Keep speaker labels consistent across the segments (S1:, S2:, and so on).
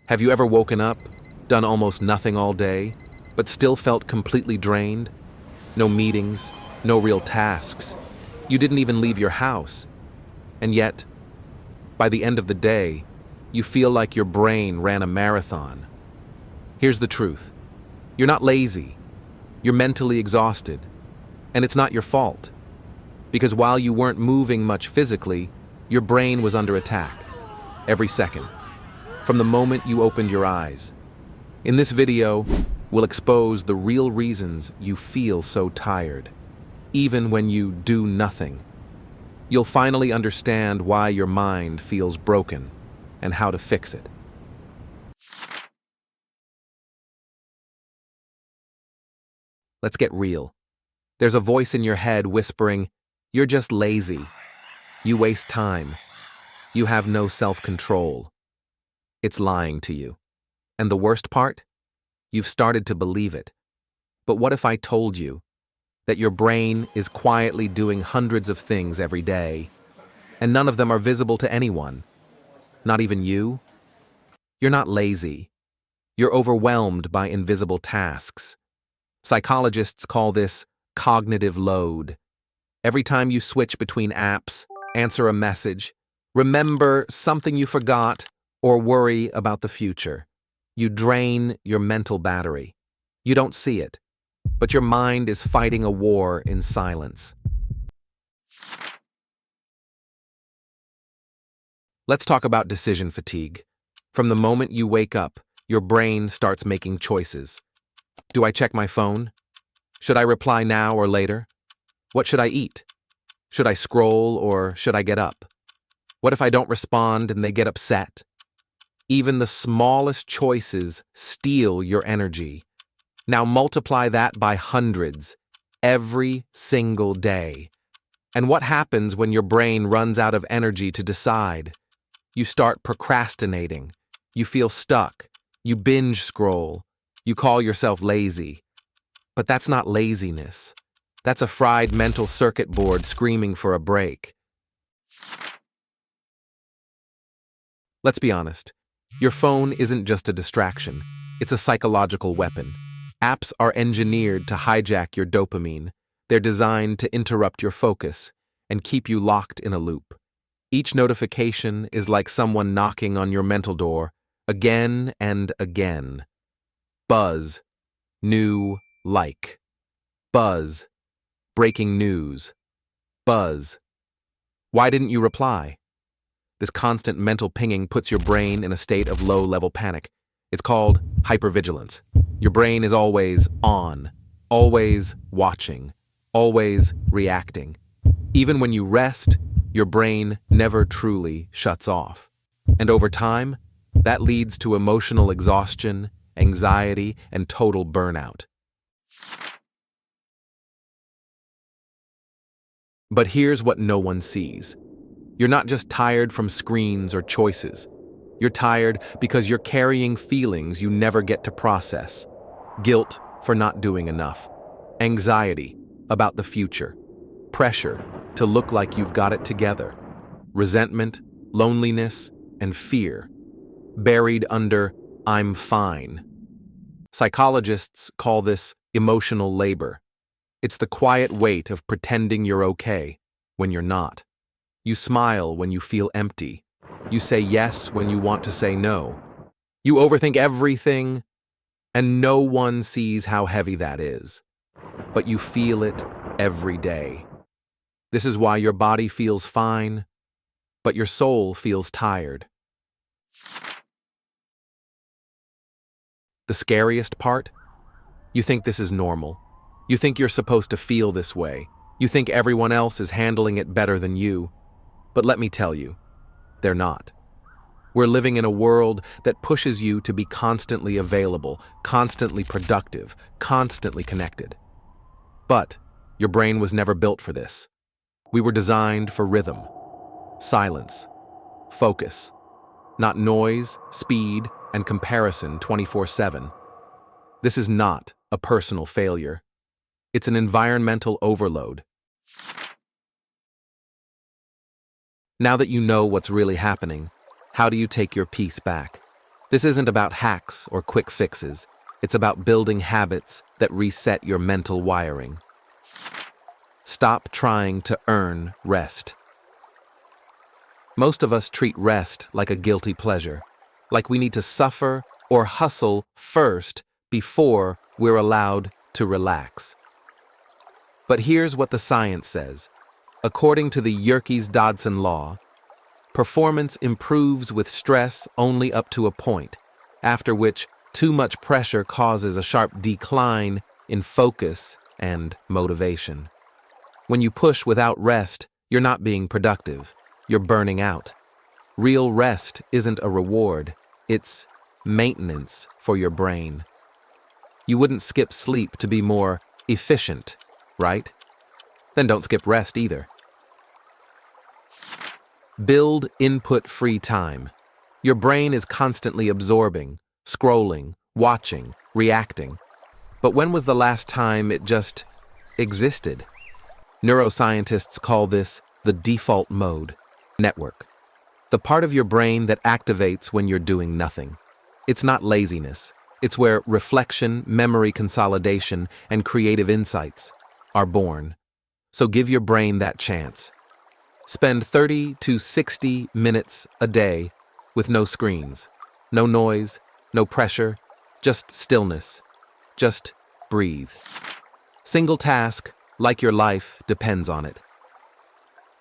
S1: Have you ever woken up, done almost nothing all day, but still felt completely drained? No meetings, no real tasks. You didn't even leave your house. And yet, by the end of the day, you feel like your brain ran a marathon. Here's the truth. You're not lazy. You're mentally exhausted. And it's not your fault. Because while you weren't moving much physically, your brain was under attack. Every second. From the moment you opened your eyes. In this video, we'll expose the real reasons you feel so tired, even when you do nothing. You'll finally understand why your mind feels broken and how to fix it. Let's get real. There's a voice in your head whispering, "You're just lazy. You waste time. You have no self-control." It's lying to you. And the worst part? You've started to believe it. But what if I told you that your brain is quietly doing hundreds of things every day, and none of them are visible to anyone? Not even you? You're not lazy. You're overwhelmed by invisible tasks. Psychologists call this cognitive load. Every time you switch between apps, answer a message, remember something you forgot, or worry about the future, you drain your mental battery. You don't see it, but your mind is fighting a war in silence. Let's talk about decision fatigue. From the moment you wake up, your brain starts making choices. Do I check my phone? Should I reply now or later? What should I eat? Should I scroll or should I get up? What if I don't respond and they get upset? Even the smallest choices steal your energy. Now multiply that by hundreds, every single day. And what happens when your brain runs out of energy to decide? You start procrastinating. You feel stuck. You binge scroll. You call yourself lazy. But that's not laziness. That's a fried mental circuit board screaming for a break. Let's be honest. Your phone isn't just a distraction. It's a psychological weapon. Apps are engineered to hijack your dopamine. They're designed to interrupt your focus and keep you locked in a loop. Each notification is like someone knocking on your mental door again and again. Buzz. New like. Buzz. Breaking news. Buzz. Why didn't you reply? This constant mental pinging puts your brain in a state of low-level panic. It's called hypervigilance. Your brain is always on, always watching, always reacting. Even when you rest, your brain never truly shuts off. And over time, that leads to emotional exhaustion, anxiety, and total burnout. But here's what no one sees. You're not just tired from screens or choices. You're tired because you're carrying feelings you never get to process. Guilt for not doing enough. Anxiety about the future. Pressure to look like you've got it together. Resentment, loneliness, and fear. Buried under "I'm fine." Psychologists call this emotional labor. It's the quiet weight of pretending you're okay when you're not. You smile when you feel empty. You say yes when you want to say no. You overthink everything, and no one sees how heavy that is. But you feel it every day. This is why your body feels fine, but your soul feels tired. The scariest part? You think this is normal. You think you're supposed to feel this way. You think everyone else is handling it better than you. But let me tell you, they're not. We're living in a world that pushes you to be constantly available, constantly productive, constantly connected. But your brain was never built for this. We were designed for rhythm, silence, focus, not noise, speed, and comparison 24/7. This is not a personal failure. It's an environmental overload. Now that you know what's really happening, how do you take your peace back? This isn't about hacks or quick fixes. It's about building habits that reset your mental wiring. Stop trying to earn rest. Most of us treat rest like a guilty pleasure, like we need to suffer or hustle first before we're allowed to relax. But here's what the science says. According to the Yerkes-Dodson law, performance improves with stress only up to a point, after which too much pressure causes a sharp decline in focus and motivation. When you push without rest, you're not being productive. You're burning out. Real rest isn't a reward. It's maintenance for your brain. You wouldn't skip sleep to be more efficient, right? Then don't skip rest either. Build input-free time. Your brain is constantly absorbing, scrolling, watching, reacting. But when was the last time it just existed? Neuroscientists call this the default mode network, the part of your brain that activates when you're doing nothing. It's not laziness. It's where reflection, memory consolidation, and creative insights are born. So give your brain that chance. Spend 30 to 60 minutes a day with no screens, no noise, no pressure, just stillness. Just breathe. Single task, like your life, depends on it.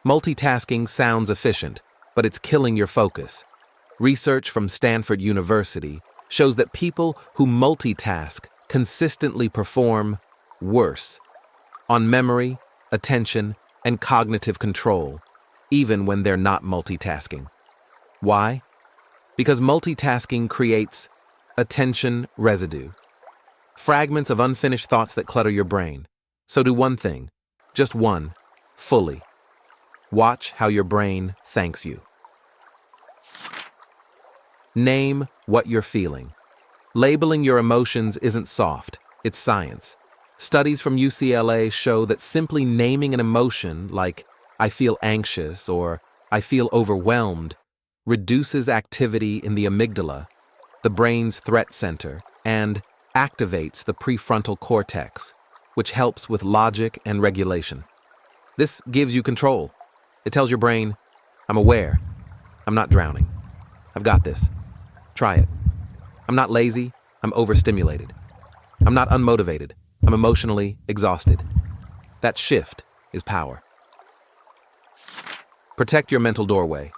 S1: Multitasking sounds efficient, but it's killing your focus. Research from Stanford University shows that people who multitask consistently perform worse on memory, attention, and cognitive control, even when they're not multitasking. Why? Because multitasking creates attention residue, fragments of unfinished thoughts that clutter your brain. So do one thing, just one, fully. Watch how your brain thanks you. Name what you're feeling. Labeling your emotions isn't soft, it's science. Studies from UCLA show that simply naming an emotion like, I feel anxious or I feel overwhelmed, reduces activity in the amygdala, the brain's threat center, and activates the prefrontal cortex, which helps with logic and regulation. This gives you control. It tells your brain, I'm aware. I'm not drowning. I've got this. Try it. I'm not lazy. I'm overstimulated. I'm not unmotivated. I'm emotionally exhausted. That shift is power. Protect your mental doorway.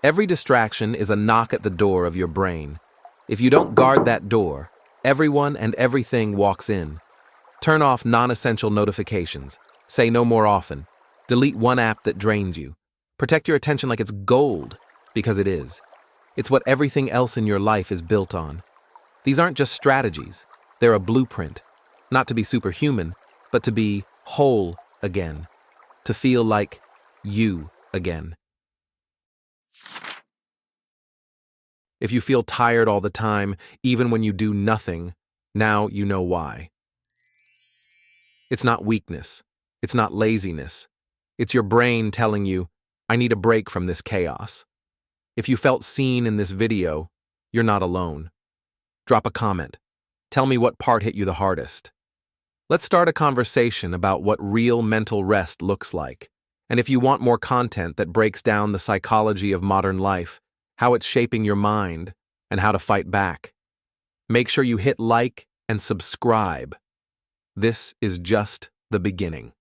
S1: Every distraction is a knock at the door of your brain. If you don't guard that door, everyone and everything walks in. Turn off non-essential notifications. Say no more often. Delete one app that drains you. Protect your attention like it's gold, because it is. It's what everything else in your life is built on. These aren't just strategies. They're a blueprint. Not to be superhuman, but to be whole again. To feel like you again. If you feel tired all the time, even when you do nothing, now you know why. It's not weakness. It's not laziness. It's your brain telling you, I need a break from this chaos. If you felt seen in this video, you're not alone. Drop a comment. Tell me what part hit you the hardest. Let's start a conversation about what real mental rest looks like. And if you want more content that breaks down the psychology of modern life, how it's shaping your mind, and how to fight back, make sure you hit like and subscribe. This is just the beginning.